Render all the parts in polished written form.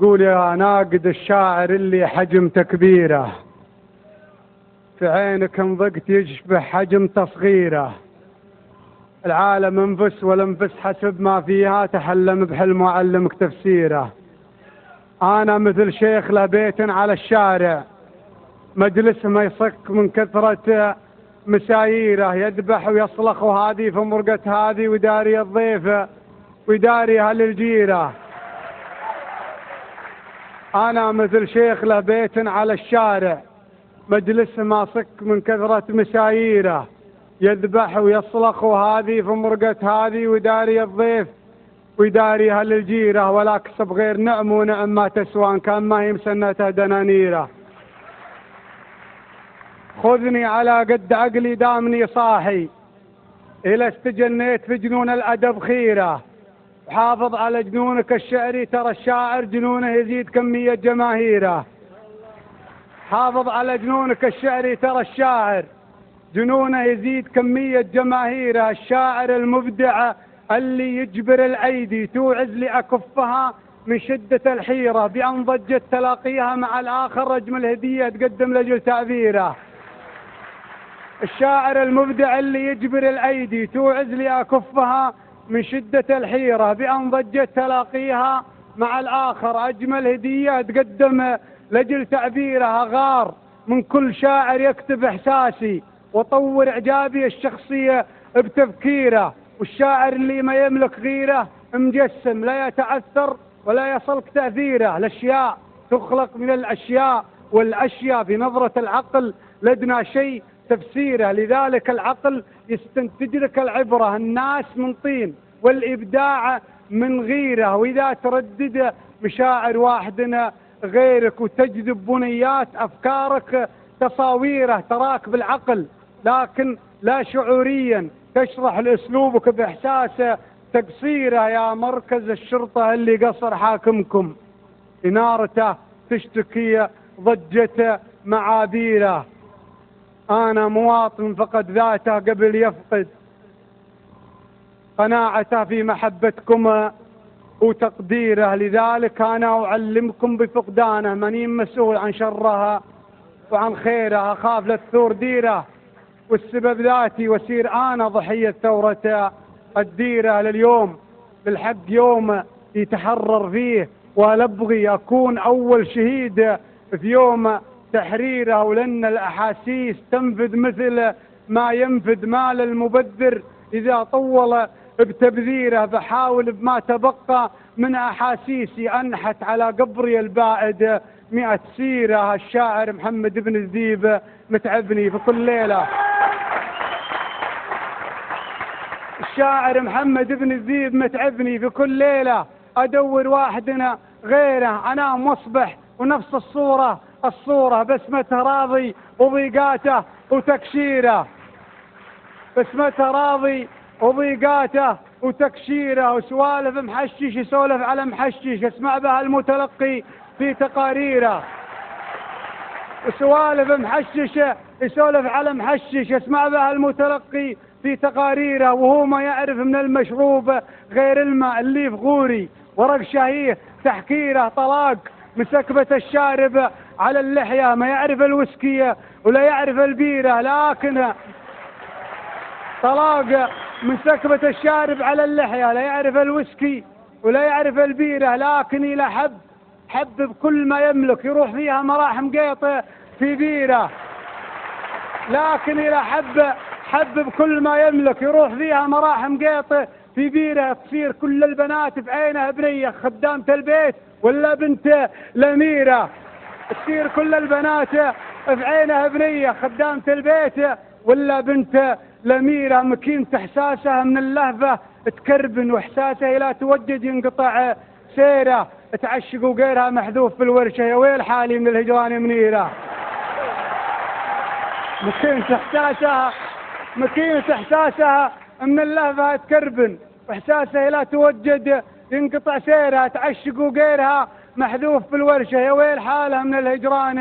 قول يا ناقد الشاعر اللي حجم كبيرة، في عينك انضقت يشبه حجم تصغيره. العالم انفس والانفس حسب ما فيها، تحلم بحلم وعلمك تفسيره. انا مثل شيخ له بيت على الشارع، مجلس ما يصك من كثرة مساييره، يذبح ويصلخ وهذه في مرقة هذه، وداري الضيف ويداريها للجيره. انا مثل شيخ له بيت على الشارع، مجلس ما صك من كثرة مساييره، يذبح ويصلخ وهذه في مرقة هذه، وداري الضيف ويداريها للجيره. ولا كسب غير نعم ونعم ما تسوى، ان كان ما هي مسنته دنانيره. خذني على قد عقلي دامني صاحي، إلى استجنيت في جنون الأدب خيره. حافظ على جنونك الشعري، ترى الشاعر جنونه يزيد كمية جماهيره. حافظ على جنونك الشعري، ترى الشاعر جنونه يزيد كمية جماهيره. الشاعر المبدع اللي يجبر الأيدي توعز لأكفها من شدة الحيرة، بأن ضجت تلاقيها مع الآخر رجم الهدية تقدم لجل تعبيره. الشاعر المبدع اللي يجبر الأيدي توعز لأكفها من شدة الحيرة، بأن ضجت تلاقيها مع الآخر أجمل هدية تقدم لجل تعبيرها. غار من كل شاعر يكتب إحساسي، وطور إعجابي الشخصية بتفكيره. والشاعر اللي ما يملك غيره مجسم، لا يتأثر ولا يصلك تأثيره. الأشياء تخلق من الأشياء، والأشياء بنظرة العقل لدنا شيء تفسيره. لذلك العقل يستنتج لك العبرة. الناس من طين والإبداع من غيره، وإذا تردد مشاعر واحدنا غيرك، وتجذب بنيات أفكارك تصاويره. تراك بالعقل لكن لا شعوريا، تشرح لأسلوبك بإحساسه تقصيره. يا مركز الشرطة اللي قصر حاكمكم، إنارته تشتكي ضجته معابيره. أنا مواطن فقد ذاته قبل يفقد قناعته في محبتكم وتقديره. لذلك أنا أعلمكم بفقدانه، ماني مسؤول عن شرها وعن خيرها. أخاف للثور ديره والسبب ذاتي، وسير أنا ضحية ثورة الديرة. لليوم بالحق يوم يتحرر فيه، ولأبغي أكون أول شهيد في يوم تحريره. ولأن الأحاسيس تنفذ مثل ما ينفذ مال المبذر إذا طول بتبذيره. بحاول بما تبقى من أحاسيسي أنحت على قبري البائد 100 سيرة. الشاعر محمد بن الذيب متعبني في كل ليلة. الشاعر محمد بن الذيب متعبني في كل ليلة، أدور واحدنا غيره. أنام واصبح ونفس الصورة بسمة راضي وضيقاته وتكشيره. بسمة راضي وضيقاته وتكشيره، وسوالف محشش يسولف على محشش يسمع بها المتلقي في تقاريره. وسوالف محشش يسولف على محشش يسمع بها المتلقي في تقاريره. وهو ما يعرف من المشروب غير الماء اللي في غوري، ورق شهيه تحكيره. طلاق مسكبة الشارب على اللحية، ما يعرف الوسكية ولا يعرف البيرة. لكن طلاق مسكبة الشارب على اللحية، لا يعرف الوسكي ولا يعرف البيرة. لكن إلى حب بكل ما يملك، يروح فيها مراحم قيط في بيرة. لكن إلى حب بكل ما يملك، يروح فيها مراحم قيط في بيرة. تصير كل البنات بعينها بنية، خدامة البيت ولا بنت الأميرة. تصير كل البنات بعينها بنية، خدامة البيت ولا بنت الأميرة. مكينة إحساسها من اللهفة تكربن، وإحساسها لا توجد ينقطع سيره. تعشق وغيرها محذوف في الورشة، يا ويل حالي من الهجران منيرة. مكينة إحساسها من اللهفة تكربن، وإحساسها لا توجد ينقطع سيرها. تعشق وغيرها محذوف في الورشة، يا ويل حالها من الهجران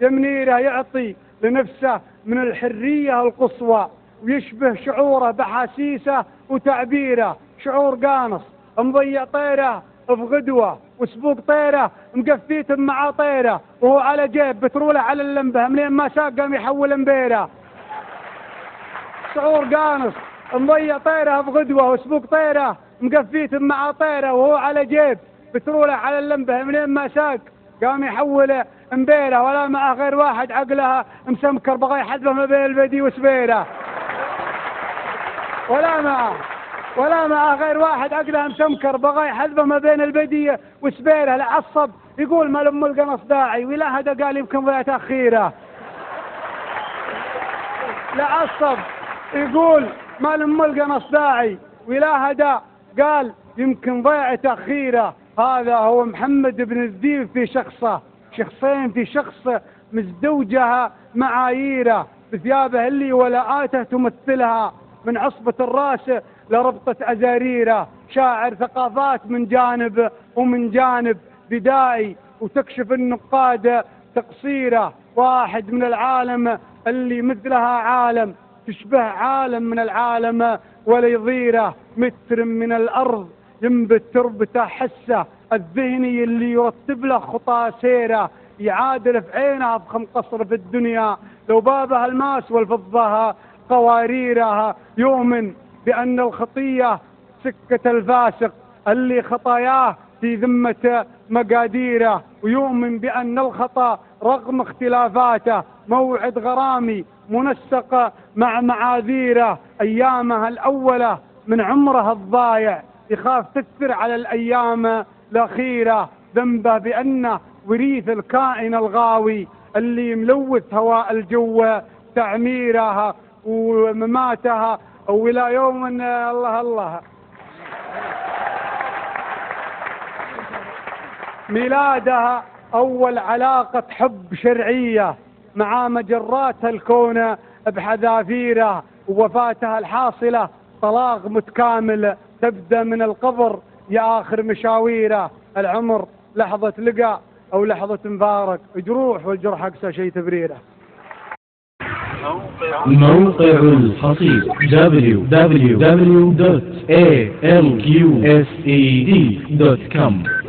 يا منيرة. يعطي لنفسه من الحرية القصوى، ويشبه شعوره بحاسيسه وتعبيره. شعور قانص مضيع طيره في غدوة وسبوق طيرة مقفيت مع طيرة وهو على جيب بتروله على اللمبة منين ما ساق قام يحول مبيرة. شعور قانص مضيع طيرة في غدوة وسبوق طيرة مقفيت مع طيرة وهو على جيب بتروله على اللمبة منين ما ساق قام يحول مبيرة. ولا معه غير واحد عقلها مسمكر بغى يحذفه ما بين البدي وسبيرة. ولا معه غير واحد عقلها مسمكر بغى يحذفه ما بين البدي وسبيرة. لعصب يقول ما لم القنص داعي ولا هذا قال يمكن ضيعت أخيرة. لعصب يقول ما لم القنص داعي ولا هذا قال يمكن ضيعت أخيرة. هذا هو محمد بن الذيب في شخصه، شخصين في شخص مزدوجها معاييره بثيابه اللي ولاءاته تمثلها من عصبة الراس لربطة أزاريره. شاعر ثقافات من جانب ومن جانب بدائي وتكشف النقاد تقصيره. واحد من العالم اللي مثلها عالم تشبه عالم من العالم ولا يضيره. متر من الأرض ينبت تربته حسه الذهني اللي يرتب له خطى سيره. يعادل في عينها أفخم قصر في الدنيا لو بابها الماس والفضة قواريرها. يؤمن بأن الخطية سكة الفاسق اللي خطاياه في ذمة مقاديره. ويؤمن بأن الخطأ رغم اختلافاته موعد غرامي منسق مع معاذيره. أيامها الأولى من عمرها الضايع يخاف تكثر على الأيام الأخيرة. ذنبه بأنه وريث الكائن الغاوي اللي ملوث هواء الجو تعميرها ومماتها وإلى يوم الله ميلادها أول علاقة حب شرعية مع مجرات الكون بحذافيره. ووفاتها الحاصلة طلاق متكامل تبدأ من القبر يا آخر مشاويره. العمر لحظة لقى أو لحظة مفارق جروح والجرح أقسى شيء تبريره. موقع القصيد www.alqsed.com